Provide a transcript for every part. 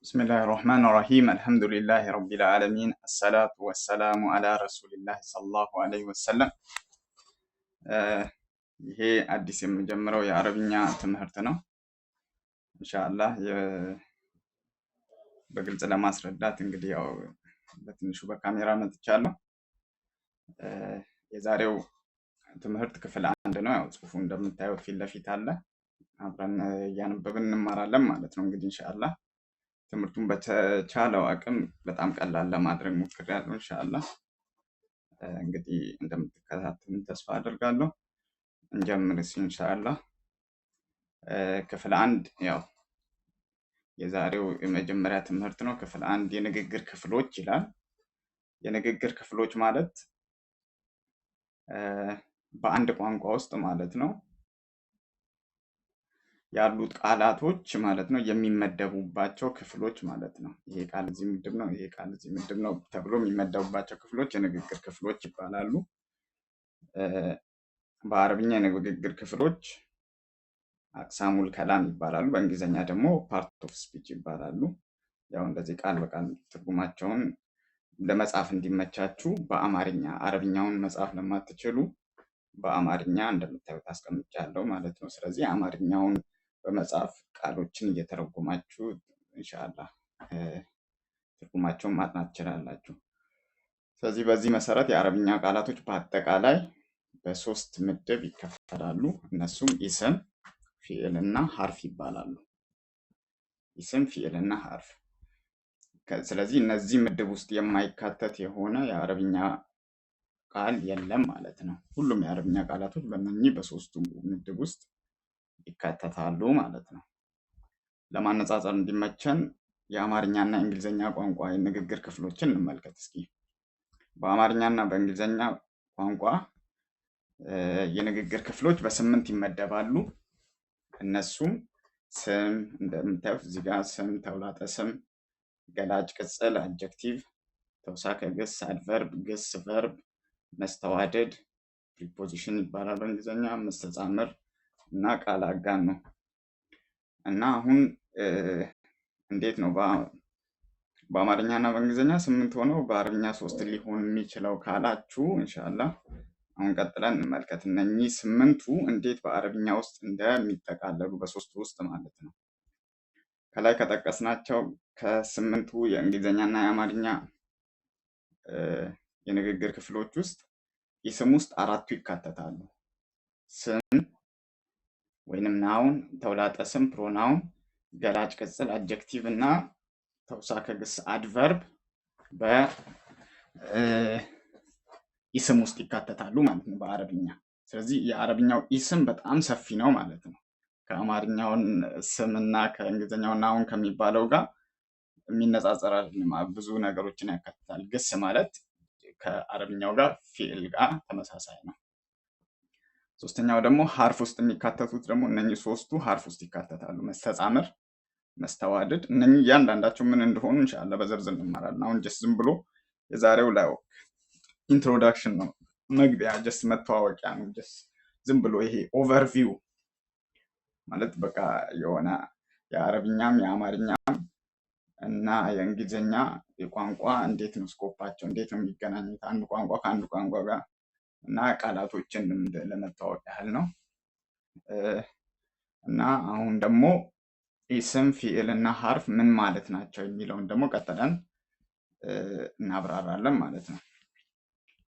بسم الله الرحمن الرحيم الحمد لله رب العالمين الصلاة والسلام على رسول الله صلى الله عليه وسلم ይሄ አዲስ የምጀምረው የአረብኛ ትምህርት ነው ኢንሻአላህ በግልጽ ለማስረዳት እንግዲህ ያው በትንሹ በካሜራ መጥቻለሁ የዛሬው ትምህርት ክፍል 1 ነው ያው ጽሁፉ እንደምታዩት ፊት ለፊት አለ አብረን ያነበብን እንማራለን ማለት ነው እንግዲህ ኢንሻአላህ ትምህርቱን በተቻለው አቅም በጣም ቀላል ለማድረግ ሞክሬያለሁ ኢንሻአላህ እንግዲህ እንደምትከታተሉን ተስፋ አደርጋለሁ እንጀምርስ ኢንሻአላህ ክፍል 1 ያው የዛሬው የመጀመሪያ ትምህርት ነው ክፍል 1 የንግግር ክፍሎች ይላል የንግግር ክፍሎች ማለት በአንድ ቋንቋ ውስጥ ማለት ነው ያሉት ቃላቶች ማለት ነው የሚመደቡባቸው ክፍሎች ማለት ነው ይሄ ቃል እዚህ ምድብ ነው ይሄ ቃል እዚህ ምድብ ነው ተብሎ የሚመደቡባቸው ክፍሎች የንግግር ክፍሎች ይባላሉ በአረብኛ የንግግር ክፍሎች አቅሳሙል ከላም ይባላሉ በእንግሊዘኛ ደግሞ ፓርት ኦፍ ስፒች ይባላሉ ያው እንደዚህ ቃል በቃል ትርጉማቸውን ለመጻፍ እንዲመቻችሁ በአማርኛ አረብኛውን መጻፍ ለማትችሉ በአማርኛ እንደምታዩት አስቀምጫለሁ ማለት ነው ስለዚህ አማርኛውን በመጻፍ ቃሎችን እየተረጎማችሁ ኢንሻአላህ ትርጉማቸውን ማጥናት ትችላላችሁ ስለዚህ በዚህ መሰረት የአረብኛ ቃላቶች በአጠቃላይ በሶስት ምድብ ይከፈላሉ እነሱም ኢስም ፊዕልና ሐርፍ ይባላሉ ኢስም ፊዕልና ሐርፍ ስለዚህ እነዚህ ምድብ ውስጥ የማይካተት የሆነ የአረብኛ ቃል የለም ማለት ነው ሁሉም የአረብኛ ቃላቶች በእነኚህ በሶስቱ ምድብ ውስጥ ይካተታሉ ማለት ነው ለማነጻጸር እንዲመቸን የአማርኛና እንግሊዘኛ ቋንቋ የንግግር ክፍሎችን እንመልከት እስኪ በአማርኛና በእንግሊዘኛ ቋንቋ የንግግር ክፍሎች በ8 ይመደባሉ እነሱም ስም እንደምታዩት እዚህ ጋር ስም ተውላጠ ስም ገላጭ ቅጽል አድጀክቲቭ ተውሳከ ግስ አድቨርብ ግስ ቨርብ መስተዋደድ ፕሪፖዚሽን ይባላል በእንግሊዘኛ መስተጻምር እና ቃል አጋን ነው እና አሁን እንዴት ነው በአማርኛና በእንግሊዘኛ 8 ሆነው በአረብኛ 3 ሊሆን የሚችለው ካላችሁ ኢንሻአላህ አሁን ቀጥለን እንመልከት እነኚህ 8ቱ እንዴት በአረብኛ ውስጥ እንደሚጠቃለሉ በሶስቱ ውስጥ ማለት ነው ከላይ ከጠቀስናቸው ከ8ቱ የእንግሊዘኛና የአማርኛ የንግግር ክፍሎች ውስጥ ኢስም ውስጥ 4ቱ ይካተታሉ ስም ወይንም ናውን ተውላጠ ስም ፕሮናውን ገላጭ ቅጽል አድጀክቲቭ እና ተውሳከ ግስ አድቨርብ ኢስም ውስጥ ይካተታሉ ማለት ነው በአረብኛ ስለዚህ የአረብኛው ኢስም በጣም ሰፊ ነው ማለት ነው ከአማርኛው ስምና ከእንግሊዘኛው ናውን ከሚባለው ጋር የሚነጻጸር አይደለም ብዙ ነገሮችን ያካትታል ግስ ማለት ከአረብኛው ጋር ፊዕል ጋር ተመሳሳይ ነው ሶስተኛው ደግሞ ሐርፍ ውስጥ የሚካተቱት ደግሞ እነኚህ ሶስቱ ሐርፍ ውስጥ ይካተታሉ መስተጻምር መስተዋደድ እነኚህ እያንዳንዳቸው ምን እንደሆኑ ኢንሻአላህ በዝርዝር እንማራለን አሁን ጀስት ዝም ብሎ የዛሬው ላይ ኢንትሮዳክሽን ነው መግቢያ ጀስት መተዋወቂያ ነው ጀስት ዝም ብሎ ይሄ ኦቨርቪው ማለት በቃ የሆነ የአረብኛም የአማርኛም እና የእንግሊዘኛ የቋንቋ እንዴት ነው ስኮፓቸው እንዴት ነው የሚገናኙት አንድ ቋንቋ ከአንድ ቋንቋ ጋር እና ቃላቶችን ለመተዋወቅ ያህል ነው እና አሁን ደግሞ ኢስም ፊዕልና ሐርፍ ምን ማለት ናቸው የሚለውን ደግሞ ቀጥለን እናብራራለን ማለት ነው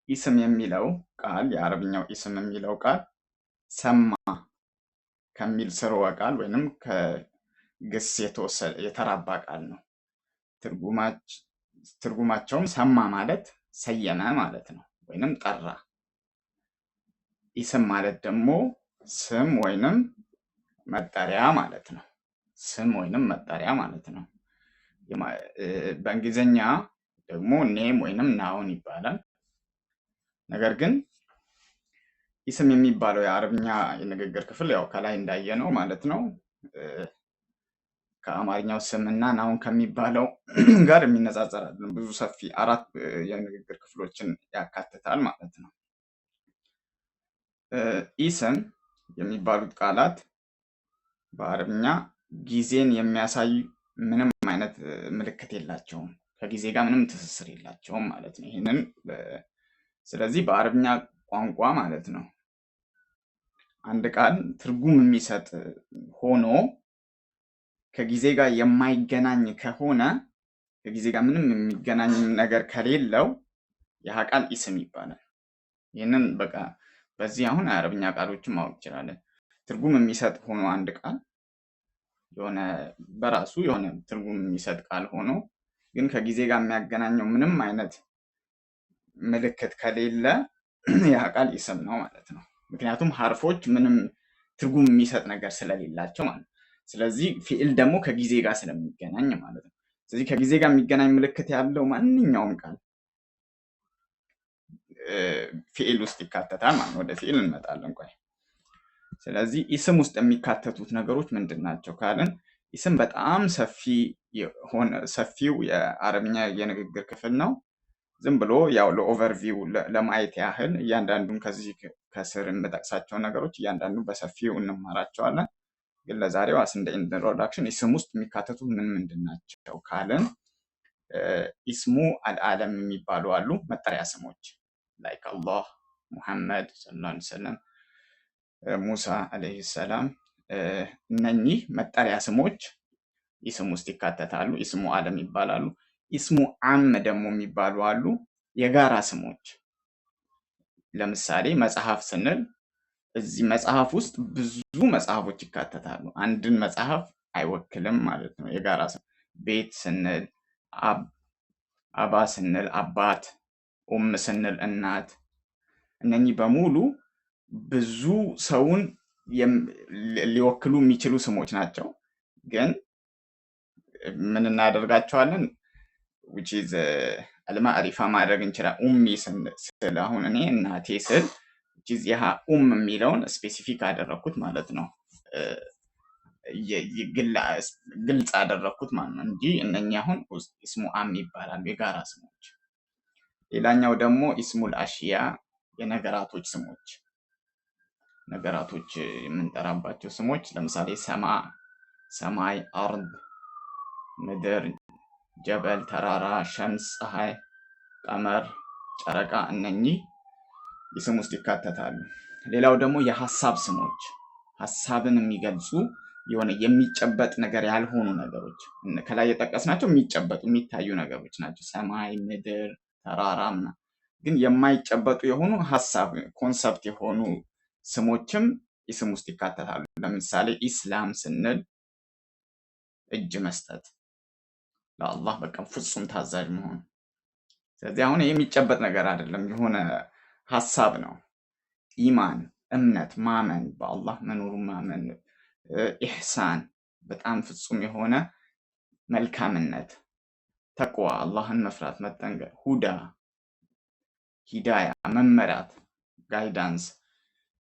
ኢስም የሚለው ቃል የአረብኛው ኢስም የሚለው ቃል ሰማ ከሚል ስርወ ቃል ወይንም ከግስ የተራባ ቃል ነው ትርጉማቸውም ሰማ ማለት ሰየመ ማለት ነው ወይንም ጠራ ኢስም ማለት ደግሞ ስም ወይንም መጠሪያ ማለት ነው ስም ወይንም መጠሪያ ማለት ነው በእንግሊዘኛ ደግሞ ኔም ወይንም ናውን ይባላል ነገር ግን ኢስም የሚባለው የአረብኛ የንግግር ክፍል ያው ከላይ እንዳየነው ማለት ነው ከአማርኛው ስምና ናውን ከሚባለው ጋር የሚነጻጸር አይደለም ብዙ ሰፊ 4 የንግግር ክፍሎችን ያካትታል ማለት ነው ኢስም የሚባሉት ቃላት በአረብኛ ጊዜን የሚያሳዩ ምንም አይነት ምልክት የላቸውም። ከጊዜ ጋር ምንም ትስስር የላቸውም ማለት ነው። ይህንን ስለዚህ በአረብኛ ቋንቋ ማለት ነው አንድ ቃል ትርጉም የሚሰጥ ሆኖ ከጊዜ ጋር የማይገናኝ ከሆነ ከጊዜ ጋር ምንም የሚገናኝ ነገር ከሌለው ያ ቃል ኢስም ይባላል። ይህንን በቃ በዚህ አሁን የአረብኛ ቃሎችን ማወቅ እንችላለን። ትርጉም የሚሰጥ ሆኖ አንድ ቃል የሆነ በራሱ የሆነ ትርጉም የሚሰጥ ቃል ሆኖ ግን ከጊዜ ጋር የሚያገናኘው ምንም አይነት ምልክት ከሌለ ያ ቃል ኢስም ነው ማለት ነው። ምክንያቱም ሀርፎች ምንም ትርጉም የሚሰጥ ነገር ስለሌላቸው ማለት ነው። ስለዚህ ፊዕል ደግሞ ከጊዜ ጋር ስለሚገናኝ ማለት ነው። ስለዚህ ከጊዜ ጋር የሚገናኝ ምልክት ያለው ማንኛውም ቃል ፊዕል ውስጥ ይካተታል ማለት ነው። ወደ ፊዕል እንመጣለን። ቆይ ስለዚህ ኢስም ውስጥ የሚካተቱት ነገሮች ምንድን ናቸው ካልን ኢስም በጣም ሰፊው የአረብኛ የንግግር ክፍል ነው። ዝም ብሎ ያው ለኦቨርቪው ለማየት ያህል እያንዳንዱን ከዚህ ከስር የምጠቅሳቸው ነገሮች እያንዳንዱ በሰፊው እንማራቸዋለን። ግን ለዛሬው እንደ ኢንትሮዳክሽን ኢስም ውስጥ የሚካተቱት ምን ምንድን ናቸው ካልን ኢስሙ አልዓለም የሚባሉ አሉ፣ መጠሪያ ስሞች ላይክ አላህ፣ ሙሐመድ ሰለላሁ ዐለይሂ ወሰለም፣ ሙሳ አለይሂ ሰላም። እነኚህ መጠሪያ ስሞች ኢስም ውስጥ ይካተታሉ፣ ኢስሙ ዓለም ይባላሉ። ኢስሙ ዓም ደግሞ የሚባሉ አሉ፣ የጋራ ስሞች። ለምሳሌ መጽሐፍ ስንል እዚህ መጽሐፍ ውስጥ ብዙ መጽሐፎች ይካተታሉ። አንድን መጽሐፍ አይወክልም ማለት ነው፣ የጋራ ስም። ቤት ስንል አባ ስንል አባት፣ ኡም ስንል እናት። እነኚህ በሙሉ ብዙ ሰውን ሊወክሉ የሚችሉ ስሞች ናቸው። ግን ምን እናደርጋቸዋለን? which is አልማዕሪፋ ማድረግ እንችላለን። ኡሚ ስል አሁን እኔ እናቴ ስል ያ የሚለውን ስፔሲፊክ አደረግኩት ማለት ነው፣ ግልጽ አደረግኩት ማለት ነው እንጂ እነኚህ አሁን ኢስሙ ዓም ይባላሉ፣ የጋራ ስሞች። ሌላኛው ደግሞ ኢስሙል አሽያ፣ የነገራቶች ስሞች፣ ነገራቶች የምንጠራባቸው ስሞች። ለምሳሌ ሰማይ፣ አርድ፣ ምድር፣ ጀበል፣ ተራራ፣ ሸምስ፣ ፀሐይ፣ ቀመር፣ ጨረቃ፣ እነኚህ ኢስም ውስጥ ይካተታሉ። ሌላው ደግሞ የሀሳብ ስሞች፣ ሀሳብን የሚገልጹ የሆነ የሚጨበጥ ነገር ያልሆኑ ነገሮች፣ ከላይ የጠቀስናቸው የሚጨበጡ የሚታዩ ነገሮች ናቸው። ሰማይ፣ ምድር፣ ተራራ ምናምን። ግን የማይጨበጡ የሆኑ ሀሳብ ኮንሰፕት የሆኑ ስሞችም ኢስም ውስጥ ይካተታሉ። ለምሳሌ ኢስላም ስንል እጅ መስጠት፣ ለአላህ በቃ ፍጹም ታዛዥ መሆን። ስለዚህ አሁን የሚጨበጥ ነገር አይደለም፣ የሆነ ሀሳብ ነው። ኢማን እምነት፣ ማመን፣ በአላህ መኖሩ ማመን። ኢሕሳን በጣም ፍጹም የሆነ መልካምነት። ተቅዋ አላህን መፍራት መጠንቀቅ። ሁዳ ሂዳያ መመራት፣ ጋይዳንስ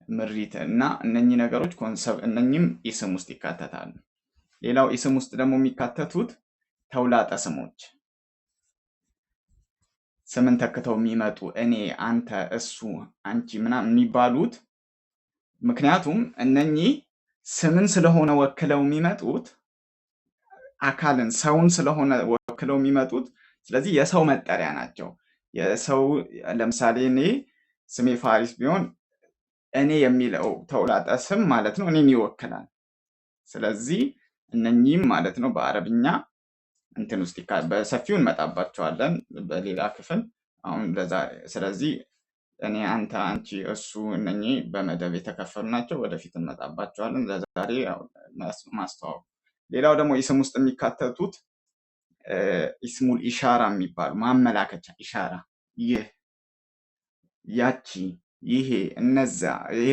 ምሪት እና እነኚህ ነገሮች ኮንሰፕት፣ እነኚህም ኢስም ውስጥ ይካተታሉ። ሌላው ኢስም ውስጥ ደግሞ የሚካተቱት ተውላጠ ስሞች፣ ስምን ተክተው የሚመጡ እኔ፣ አንተ፣ እሱ፣ አንቺ ምናምን የሚባሉት። ምክንያቱም እነኚህ ስምን ስለሆነ ወክለው የሚመጡት፣ አካልን ሰውን ስለሆነ ወክለው የሚመጡት፣ ስለዚህ የሰው መጠሪያ ናቸው። የሰው ለምሳሌ እኔ ስሜ ፋሪስ ቢሆን እኔ የሚለው ተውላጠ ስም ማለት ነው እኔን ይወክላል። ስለዚህ እነኚህም ማለት ነው በአረብኛ እንትን ውስጥ በሰፊው እንመጣባቸዋለን በሌላ ክፍል አሁን ስለዚህ እኔ፣ አንተ፣ አንቺ፣ እሱ እነኚህ በመደብ የተከፈሉ ናቸው። ወደፊት እንመጣባቸዋለን። ለዛሬ ማስተዋወቅ። ሌላው ደግሞ ኢስም ውስጥ የሚካተቱት ኢስሙል ኢሻራ የሚባሉ ማመላከቻ፣ ኢሻራ፣ ይህ፣ ያቺ፣ ይሄ፣ እነዛ፣ ይሄ።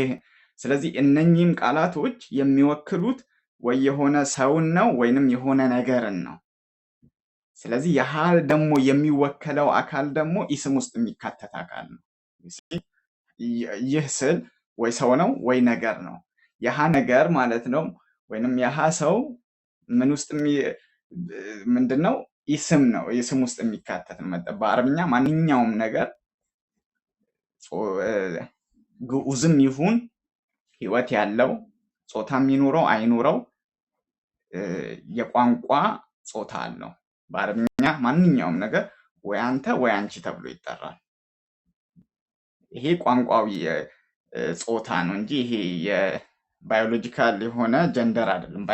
ስለዚህ እነኚህም ቃላቶች የሚወክሉት ወይ የሆነ ሰውን ነው ወይንም የሆነ ነገርን ነው። ስለዚህ ያህ ደግሞ የሚወከለው አካል ደግሞ ኢስም ውስጥ የሚካተት አካል ነው። ይህ ስል ወይ ሰው ነው ወይ ነገር ነው። ያህ ነገር ማለት ነው ወይንም ያህ ሰው ምን ውስጥ ምንድን ነው? ኢስም ነው፣ ኢስም ውስጥ የሚካተት ነው። በአረብኛ ማንኛውም ነገር ግዑዝም ይሁን ህይወት ያለው ጾታ የሚኖረው አይኖረው የቋንቋ ጾታ አለው። በአረብኛ ማንኛውም ነገር ወይ አንተ ወይ አንቺ ተብሎ ይጠራል። ይሄ ቋንቋዊ ጾታ ነው እንጂ ይሄ የባዮሎጂካል የሆነ ጀንደር አይደለም።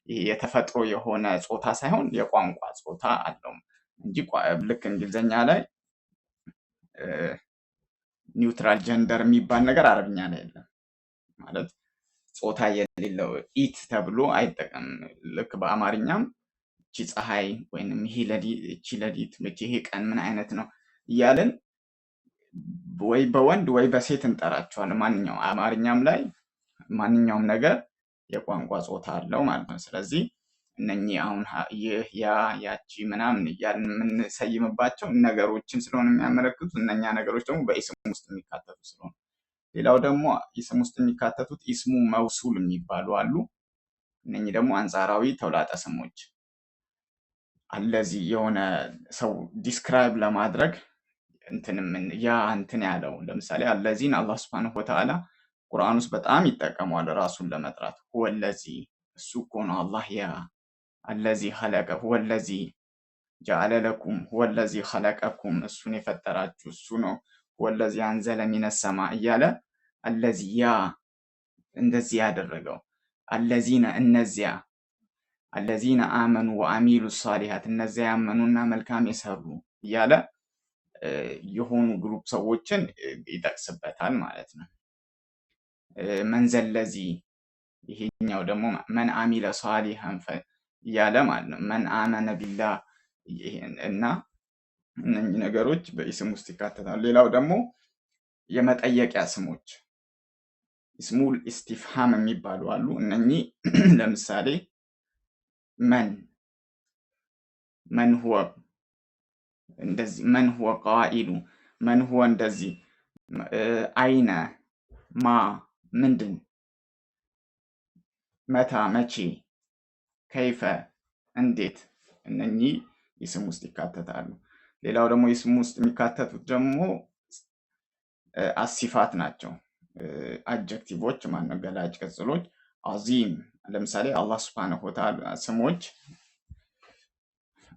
ይሄ የተፈጥሮ የሆነ ጾታ ሳይሆን የቋንቋ ጾታ አለው እንጂ ልክ እንግሊዝኛ ላይ ኒውትራል ጀንደር የሚባል ነገር አረብኛ ላይ የለም። ማለት ጾታ የሌለው ኢት ተብሎ አይጠቀም። ልክ በአማርኛም እቺ ፀሐይ ወይንም እቺ ሌሊት ይሄ ቀን ምን አይነት ነው እያልን ወይ በወንድ ወይ በሴት እንጠራቸዋለን። ማንኛውም አማርኛም ላይ ማንኛውም ነገር የቋንቋ ጾታ አለው ማለት ነው። ስለዚህ እነኚህ አሁን ይህ፣ ያ፣ ያቺ ምናምን እያልን የምንሰይምባቸው ነገሮችን ስለሆነ የሚያመለክቱት እነኛ ነገሮች ደግሞ በኢስም ውስጥ የሚካተቱ ስለሆነ፣ ሌላው ደግሞ ኢስም ውስጥ የሚካተቱት ኢስሙ መውሱል የሚባሉ አሉ። እነኚህ ደግሞ አንጻራዊ ተውላጠ ስሞች አለዚህ የሆነ ሰው ዲስክራይብ ለማድረግ ያ እንትን ያለው ለምሳሌ አለዚህን አላህ ሱብሓነሁ ወተዓላ ቁርአን ውስጥ በጣም ይጠቀመዋል ራሱን ለመጥራት። ሁወለዚ እሱ እኮ ነው አላህ ያ አለዚ ኸለቀ ሁወለዚ ጀዐለ ለኩም ሁወለዚ ኸለቀኩም እሱን የፈጠራችሁ እሱ ነው። ሁወለዚ አንዘለ ሚነ ሰማ እያለ አለዚ ያ እንደዚህ ያደረገው አለዚነ እነዚያ አለዚነ አመኑ ወአሚሉ ሷሊሃት እነዚያ ያመኑና መልካም የሰሩ እያለ የሆኑ ግሩፕ ሰዎችን ይጠቅስበታል ማለት ነው። መንዘለዚ ይሄኛው ደግሞ መን አሚለ ሷሊሃን እያለ ማለት ነው። መን አመነ ቢላህ እና እነኚህ ነገሮች በኢስም ውስጥ ይካተታሉ። ሌላው ደግሞ የመጠየቂያ ስሞች ኢስሙል ኢስቲፍሃም የሚባሉ አሉ። እነኚህ ለምሳሌ መን ሁወ እንደዚህ፣ መን ሁወ ቃኢሉ፣ መን ሁወ እንደዚህ፣ አይነ፣ ማ ምንድን፣ መታ መቼ፣ ከይፈ እንዴት፣ እነኚህ ኢስም ውስጥ ይካተታሉ። ሌላው ደግሞ ኢስም ውስጥ የሚካተቱት ደግሞ አሲፋት ናቸው። አጀክቲቮች ማነው ገላጭ ቅጽሎች። አዚም ለምሳሌ አላህ ሱብሓነሁ ወተዓላ ስሞች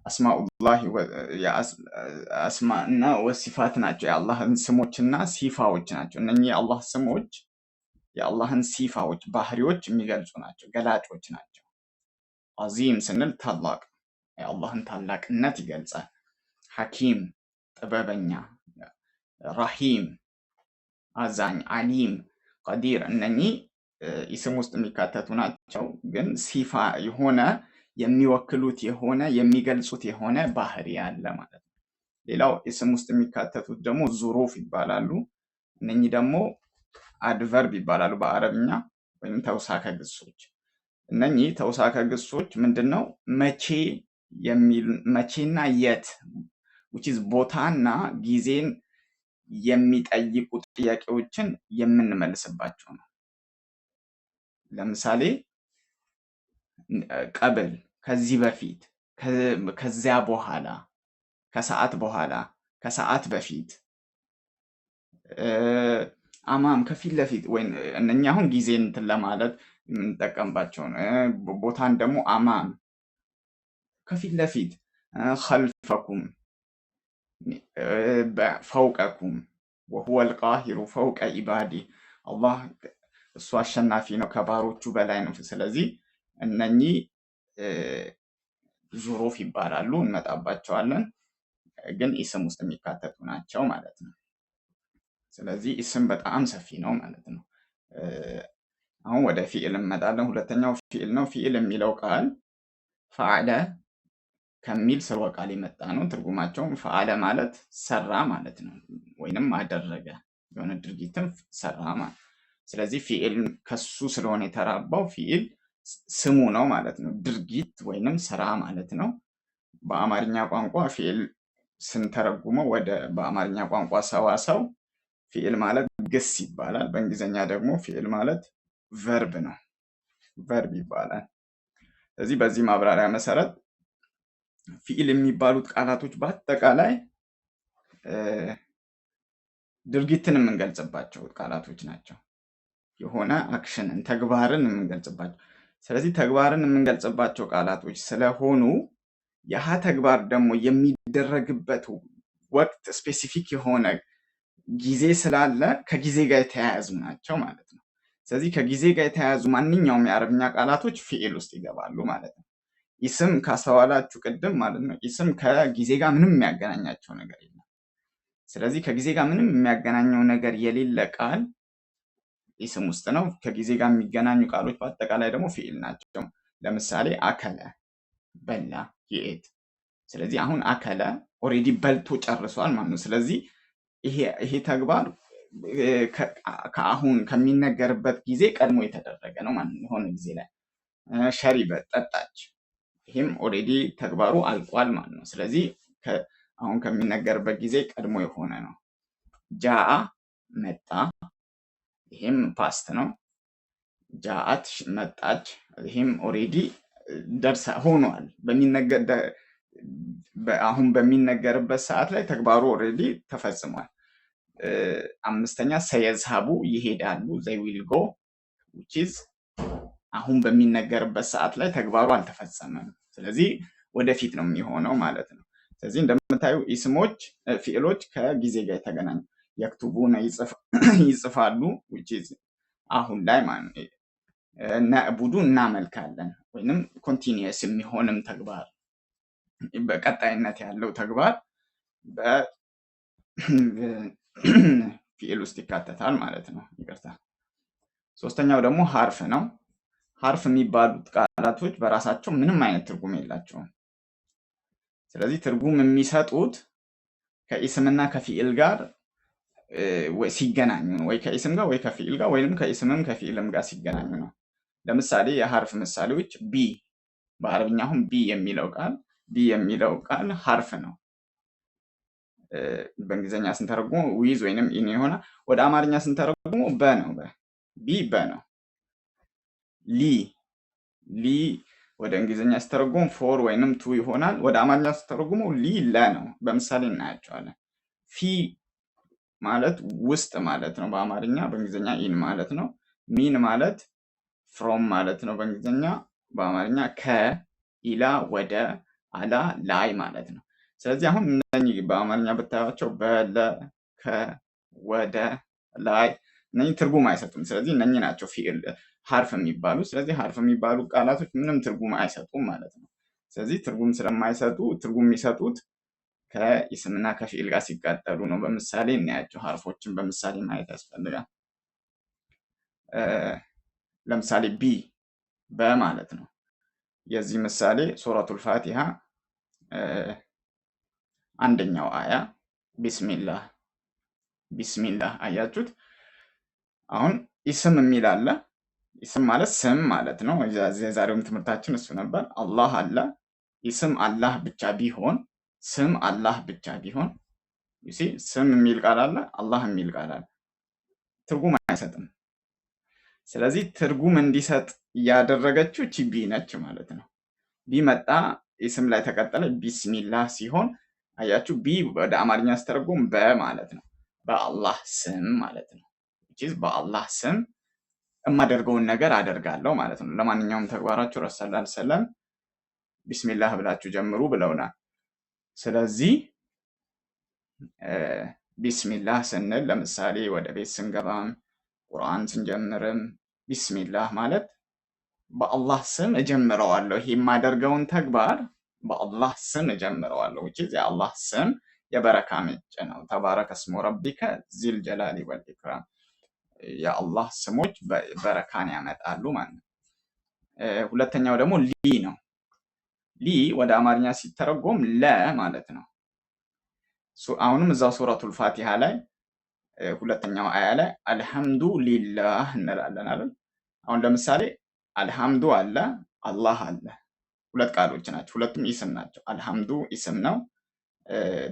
አስማኡላህ አስማ እና ወሲፋት ናቸው። የአላህን ስሞችና ሲፋዎች ናቸው። እነኚህ የአላህ ስሞች የአላህን ሲፋዎች ባህሪዎች የሚገልጹ ናቸው፣ ገላጮች ናቸው። አዚም ስንል ታላቅ የአላህን ታላቅነት ይገልጻል። ሐኪም ጥበበኛ፣ ራሂም አዛኝ፣ አሊም ቀዲር እነኚህ ኢስም ውስጥ የሚካተቱ ናቸው። ግን ሲፋ የሆነ የሚወክሉት የሆነ የሚገልጹት የሆነ ባህሪ አለ ማለት ነው። ሌላው ኢስም ውስጥ የሚካተቱት ደግሞ ዙሩፍ ይባላሉ። እነኚህ ደግሞ አድቨርብ ይባላሉ በአረብኛ ወይም ተውሳከ ግሶች። እነኚህ ተውሳከ ግሶች ምንድነው? መቼና የት ቦታና ጊዜን የሚጠይቁ ጥያቄዎችን የምንመልስባቸው ነው። ለምሳሌ ቀብል ከዚህ በፊት፣ ከዚያ በኋላ፣ ከሰዓት በኋላ፣ ከሰዓት በፊት፣ አማም ከፊት ለፊት ወይ እነኛ አሁን ጊዜን እንትን ለማለት የምንጠቀምባቸው ነው። ቦታን ደግሞ አማም ከፊት ለፊት፣ ኸልፈኩም ፈውቀኩም ወሁወል ቃሂሩ ፈውቀ ኢባዲ አላህ እሱ አሸናፊ ነው ከባሮቹ በላይ ነው። ስለዚህ እነኚህ ዙሩፍ ይባላሉ፣ እንመጣባቸዋለን። ግን ኢስም ውስጥ የሚካተቱ ናቸው ማለት ነው። ስለዚህ ኢስም በጣም ሰፊ ነው ማለት ነው። አሁን ወደ ፊዕል እንመጣለን። ሁለተኛው ፊዕል ነው። ፊዕል የሚለው ቃል ፈዓለ ከሚል ስርወ ቃል የመጣ ነው። ትርጉማቸውም ፈዓለ ማለት ሰራ ማለት ነው፣ ወይንም አደረገ፣ የሆነ ድርጊትን ሰራ ማለት። ስለዚህ ፊዕል ከሱ ስለሆነ የተራባው ፊዕል ስሙ ነው ማለት ነው። ድርጊት ወይንም ስራ ማለት ነው። በአማርኛ ቋንቋ ፊዕል ስንተረጉመው በአማርኛ ቋንቋ ሰዋሰው ፊዕል ማለት ግስ ይባላል። በእንግሊዝኛ ደግሞ ፊዕል ማለት ቨርብ ነው፣ ቨርብ ይባላል። ስለዚህ በዚህ ማብራሪያ መሰረት ፊዕል የሚባሉት ቃላቶች በአጠቃላይ ድርጊትን የምንገልጽባቸው ቃላቶች ናቸው። የሆነ አክሽንን ተግባርን የምንገልጽባቸው ስለዚህ ተግባርን የምንገልጽባቸው ቃላቶች ስለሆኑ ያህ ተግባር ደግሞ የሚደረግበት ወቅት ስፔሲፊክ የሆነ ጊዜ ስላለ ከጊዜ ጋር የተያያዙ ናቸው ማለት ነው። ስለዚህ ከጊዜ ጋር የተያያዙ ማንኛውም የአረብኛ ቃላቶች ፊዕል ውስጥ ይገባሉ ማለት ነው። ኢስም ካስተዋላችሁ ቅድም ማለት ነው ኢስም ከጊዜ ጋር ምንም የሚያገናኛቸው ነገር የለም። ስለዚህ ከጊዜ ጋር ምንም የሚያገናኘው ነገር የሌለ ቃል ኢስም ውስጥ ነው። ከጊዜ ጋር የሚገናኙ ቃሎች በአጠቃላይ ደግሞ ፊዕል ናቸው። ለምሳሌ አከለ በላ ይኤት። ስለዚህ አሁን አከለ ኦሬዲ በልቶ ጨርሷል ማለት ነው። ስለዚህ ይሄ ተግባር ከአሁን ከሚነገርበት ጊዜ ቀድሞ የተደረገ ነው ማለት ነው። የሆነ ጊዜ ላይ ሸሪበ ጠጣች፣ ይህም ኦሬዲ ተግባሩ አልቋል ማለት ነው። ስለዚህ አሁን ከሚነገርበት ጊዜ ቀድሞ የሆነ ነው። ጃአ መጣ፣ ይህም ፓስት ነው። ጃአት መጣች፣ ይህም ኦሬዲ ደርሳ ሆኗል። አሁን በሚነገርበት ሰዓት ላይ ተግባሩ ኦሬዲ ተፈጽሟል። አምስተኛ ሰየዝሀቡ ይሄዳሉ፣ ዘይ ዊል ጎ which is አሁን በሚነገርበት ሰዓት ላይ ተግባሩ አልተፈጸመም። ስለዚህ ወደፊት ነው የሚሆነው ማለት ነው። ስለዚህ እንደምታዩ ኢስሞች ፊዕሎች ከጊዜ ጋር የተገናኙ የክቱቡነ ይጽፋሉ which is አሁን ላይ ማለት ነው። ነዕቡዱ እናመልካለን ወይንም ኮንቲኒየስ የሚሆንም ተግባር በቀጣይነት ያለው ተግባር በፊዕል ውስጥ ይካተታል ማለት ነው። ይቅርታ። ሶስተኛው ደግሞ ሀርፍ ነው። ሀርፍ የሚባሉት ቃላቶች በራሳቸው ምንም አይነት ትርጉም የላቸውም። ስለዚህ ትርጉም የሚሰጡት ከኢስምና ከፊዕል ጋር ሲገናኙ ነው። ወይ ከኢስም ጋር ወይ ከፊዕል ጋር ወይም ከኢስምም ከፊዕልም ጋር ሲገናኙ ነው። ለምሳሌ የሀርፍ ምሳሌዎች ቢ፣ በአረብኛ አሁን ቢ የሚለው ቃል ሀርፍ ነው። በእንግሊዝኛ ስንተረጉሞ ዊዝ ወይንም ኢን የሆነ፣ ወደ አማርኛ ስንተረጉሞ በ ነው። ቢ በ ነው። ሊ ወደ እንግሊዝኛ ስተረጉም ፎር ወይንም ቱ ይሆናል። ወደ አማርኛ ስተረጉሞ ሊ ለ ነው። በምሳሌ እናያቸዋለን። ፊ ማለት ውስጥ ማለት ነው በአማርኛ፣ በእንግሊዝኛ ኢን ማለት ነው። ሚን ማለት ፍሮም ማለት ነው በእንግሊዝኛ፣ በአማርኛ ከ፣ ኢላ ወደ፣ አላ ላይ ማለት ነው። ስለዚህ አሁን እነኚህ በአማርኛ ብታያቸው በለ፣ ከ፣ ወደ፣ ላይ እነኚህ ትርጉም አይሰጡም። ስለዚህ እነኚህ ናቸው ፊዕል ሀርፍ የሚባሉ። ስለዚህ ሀርፍ የሚባሉ ቃላቶች ምንም ትርጉም አይሰጡም ማለት ነው። ስለዚህ ትርጉም ስለማይሰጡ ትርጉም የሚሰጡት ከኢስምና ከፊዕል ጋር ሲቃጠሉ ነው። በምሳሌ እናያቸው። ሀርፎችን በምሳሌ ማየት ያስፈልጋል። ለምሳሌ ቢ በማለት ነው። የዚህ ምሳሌ ሱረቱል ፋቲሃ አንደኛው አያ ቢስሚላህ አያችሁት? አሁን ኢስም የሚል አለ። ኢስም ማለት ስም ማለት ነው። የዛሬውም ትምህርታችን እሱ ነበር። አላህ አለ። ኢስም አላህ ብቻ ቢሆን፣ ስም አላህ ብቻ ቢሆን፣ ስም የሚል ቃል አለ፣ አላህ የሚል ቃል አለ፣ ትርጉም አይሰጥም። ስለዚህ ትርጉም እንዲሰጥ እያደረገችው ቺ ቢ ነች ማለት ነው። ቢ መጣ፣ ኢስም ላይ ተቀጠለ፣ ቢስሚላህ ሲሆን አያችሁ፣ ቢ ወደ አማርኛ ስተረጉም በማለት ነው። በአላህ ስም ማለት ነው። በአላህ ስም የማደርገውን ነገር አደርጋለሁ ማለት ነው። ለማንኛውም ተግባራችሁ ረሱል ሰለላሁ ዐለይሂ ወሰለም ቢስሚላህ ብላችሁ ጀምሩ ብለውናል። ስለዚህ ቢስሚላህ ስንል ለምሳሌ ወደ ቤት ስንገባም ቁርአን ስንጀምርም ቢስሚላህ ማለት በአላህ ስም እጀምረዋለሁ። ይሄ የማደርገውን ተግባር በአላህ ስም እጀምረዋለሁ። የአላህ ስም የበረካ ምንጭ ነው። ተባረከ ስሙ ረቢከ ዚል ጀላሊ ወል ኢክራም። የአላህ ስሞች በረካን ያመጣሉ ማለት ነው። ሁለተኛው ደግሞ ሊ ነው። ሊ ወደ አማርኛ ሲተረጎም ለ ማለት ነው። አሁንም እዛው ሱረቱል ፋቲሃ ላይ ሁለተኛው አያ ላይ አልሐምዱ ሊላህ እንላለን አይደል? አሁን ለምሳሌ አልሐምዱ አለ፣ አላህ አለ። ሁለት ቃሎች ናቸው። ሁለቱም ኢስም ናቸው። አልሐምዱ ኢስም ነው።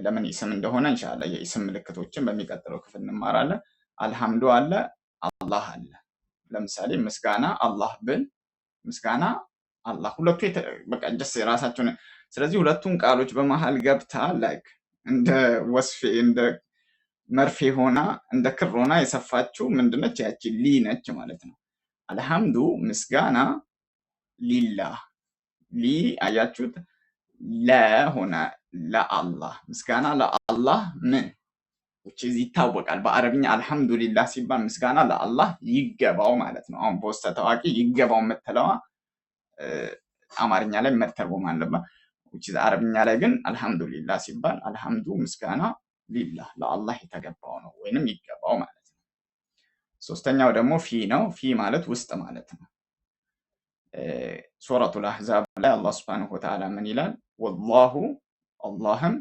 ለምን ኢስም እንደሆነ ኢንሻአላህ የኢስም ምልክቶችን በሚቀጥለው ክፍል እንማራለን። አልሐምዱ አለ፣ አላህ አለ። ለምሳሌ ምስጋና አላህ ብል፣ ምስጋና አላህ፣ ሁለቱ በቃ ጀስ ራሳቸውን። ስለዚህ ሁለቱም ቃሎች በመሃል ገብታ ላይክ እንደ ወስፌ እንደ መርፌ ሆና እንደ ክር ሆና የሰፋችው ምንድነች? ያቺ ሊ ነች ማለት ነው። አልሐምዱ ምስጋና ሊላህ ሊ አያችሁት ለሆነ ለአላህ ምስጋና ለአላህ ምን ይታወቃል። በአረብኛ አልሐምዱሊላህ ሲባል ምስጋና ለአላህ ይገባው ማለት ነው። አሁን በውስጠ ታዋቂ ይገባው የምትለዋ አማርኛ ላይ መተርጎም አለባት። አረብኛ ላይ ግን አልሐምዱሊላህ ሲባል አልሐምዱ ምስጋና ሊላህ ለአላህ የተገባው ነው ወይንም ይገባው ማለት ነው። ሶስተኛው ደግሞ ፊ ነው። ፊ ማለት ውስጥ ማለት ነው። ሱረቱል አሕዛብ ላይ አላህ ሱብሓነሁ ወተዓላ ምን ይላል? ወላሁ አላህም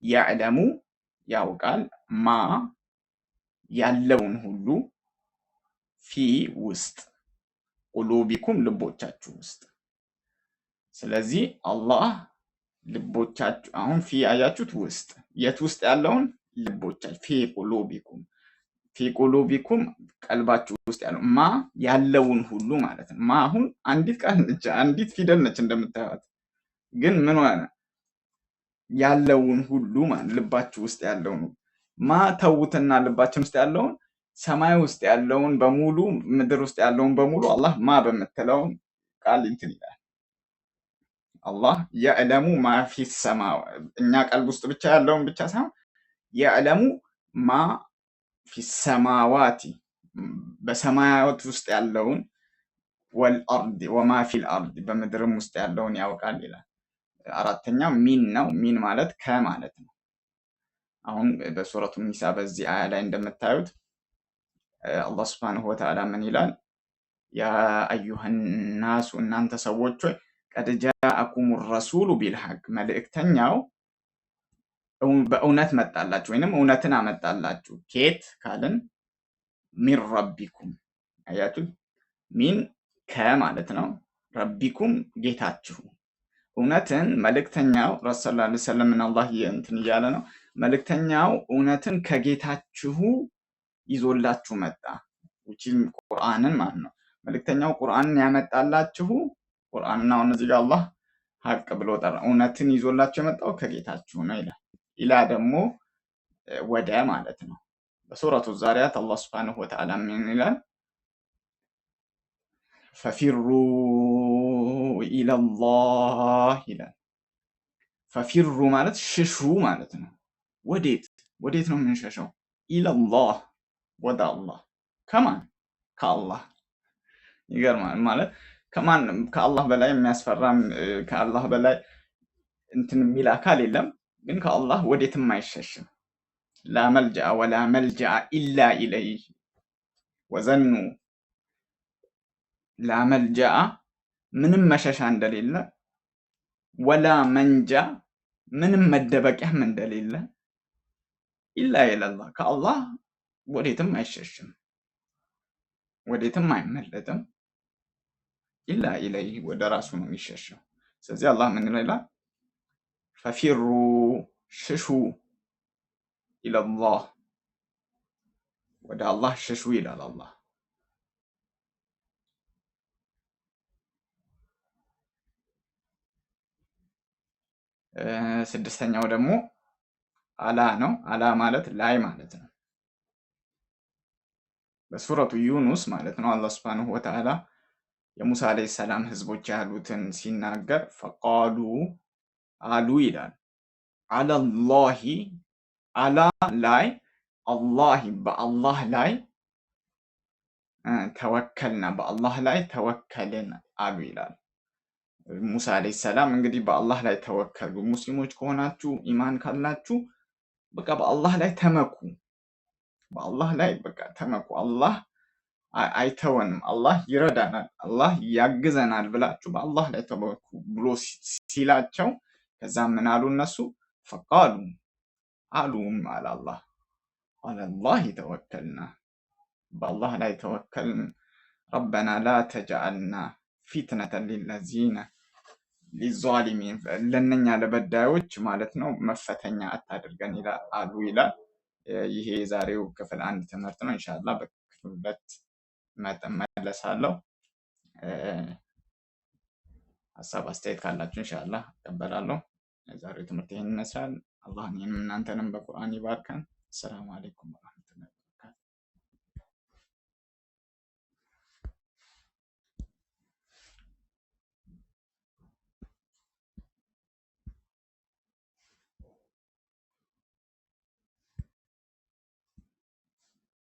ያዕለሙ ያውቃል ማ ያለውን ሁሉ ፊ ውስጥ ቁሉቢኩም ልቦቻችሁ ውስጥ። ስለዚህ አላህ ልቦቻችሁ አሁን ፊ አያችሁት ውስጥ የት ውስጥ ያለውን ልቦቻችሁ ፊ ቁሉቢኩም ቀልባችሁ ውስጥ ያለው ማ ያለውን ሁሉ ማለት ነው። ማ አሁን አንዲት ቃል ነች፣ አንዲት ፊደል ነች እንደምታዩት። ግን ምን ሆነ ያለውን ሁሉ ማለት ልባችሁ ውስጥ ያለውን ማ ተውትና ልባችን ውስጥ ያለውን ሰማይ ውስጥ ያለውን በሙሉ ምድር ውስጥ ያለውን በሙሉ አላህ ማ በምትለው ቃል እንትን ይላል። አላህ የዕለሙ ማ ፊ ሰማ እኛ ቀልብ ውስጥ ብቻ ያለውን ብቻ ሳይሆን የዕለሙ ማ ፊ ሰማዋቲ በሰማያት ውስጥ ያለውን ወልአርድ ወማ ፊል አርድ በምድርም ውስጥ ያለውን ያውቃል ይላል። አራተኛው ሚን ነው። ሚን ማለት ከማለት ነው። አሁን በሱረቱ ኒሳ በዚህ አያ ላይ እንደምታዩት አላህ ሱብሓነሁ ወተዓላ ምን ይላል? ያ አዩሃን ናሱ እናንተ ሰዎች ሆይ ቀድ ጃአኩም ረሱሉ ቢልሐቅ መልእክተኛው በእውነት መጣላችሁ ወይንም እውነትን አመጣላችሁ። ኬት ካልን ሚን ረቢኩም አያችሁ፣ ሚን ከማለት ነው። ረቢኩም ጌታችሁ እውነትን መልእክተኛው ረሱል ሰለላሁ ዐለይሂ ወሰለም አላህ እንትን እያለ ነው። መልእክተኛው እውነትን ከጌታችሁ ይዞላችሁ መጣ። ቁርአንን ማለት ነው። መልእክተኛው ቁርአንን ያመጣላችሁ ቁርአንና እነዚህ ጋር አላህ ሀቅ ብሎ ጠራ። እውነትን ይዞላችሁ የመጣው ከጌታችሁ ነው ይላል። ኢላ ደግሞ ወደ ማለት ነው። በሱረቱ ዛሪያት አላህ ሱብሓነሁ ወተዓላ ምን ይላል? ፈፊሩ ኢለላህ ይላል። ፈፊሩ ማለት ሽሹ ማለት ነው። ወዴት ነው የምንሸሸው? ኢለላህ ወደ አላህ። ከማን? ከአላህ። ይገርማል። ማለት ከማን? ከአላህ በላይ የሚያስፈራም ከአላህ በላይ እንትን የሚል አካል የለም። ግን ከአላህ ወዴትም አይሸሽም። ላ መልጃአ ወላ መልጃአ ኢላ ኢለይህ ወዘኑ ላ መልጃአ ምንም መሸሻ እንደሌለ፣ ወላ መንጃ ምንም መደበቂያም እንደሌለ፣ ኢላ ኢለላህ ከአላህ ወዴትም አይሸሽም፣ ወዴትም አይመለጥም። ኢላ ኢለይህ ወደ ራሱ ነው የሚሸሸው። ስለዚህ አላህ ምን ይላል? ፈፊሩ ሽሹ ኢለላህ ወደ አላህ ሽሹ ይላል አላህ። ስድስተኛው ደግሞ አላ ነው። አላ ማለት ላይ ማለት ነው። በሱረቱ ዩኑስ ማለት ነው አላህ ሱብሓነሁ ወተዓላ የሙሳ ዓለይሂ ሰላም ህዝቦች ያሉትን ሲናገር ፈቃሉ አሉ ይላል። አለላሂ አላ ላይ አላህ በአላህ ላይ ተወከልና በአላህ ላይ ተወከልን አሉ ይላል። ሙሳ ዓለይሂ ሰላም እንግዲህ በአላህ ላይ ተወከሉ። ሙስሊሞች ከሆናችሁ ኢማን ካላችሁ በቃ በአላህ ላይ ተመኩ፣ በአላህ ላይ በቃ ተመኩ። አላህ አይተወንም፣ አላህ ይረዳናል፣ አላህ ያግዘናል ብላችሁ በአላህ ላይ ተመኩ ብሎ ሲላቸው ከዛ ምን አሉ እነሱ? ፈቃሉ አሉም አለ አላህ አለላህ ተወከልና በአላህ ላይ ተወከልን። ረበና ላ ተጅዐልና ፊትነተን ሊለዚነ ሊዛሊሚን ለነኛ ለበዳዮች ማለት ነው መፈተኛ አታድርገን አሉ ይላል። ይሄ የዛሬው ክፍል 1 ትምህርት ነው። ኢንሻአላህ በክፍል 2 መለሳለሁ። ሀሳብ አስተያየት ካላችሁ ኢንሻአላህ እቀበላለሁ። የዛሬው ትምህርት ይሄን ይመስላል። አላህ እኔንም እናንተንም በቁርአን ይባርከን። ሰላም አለይኩም።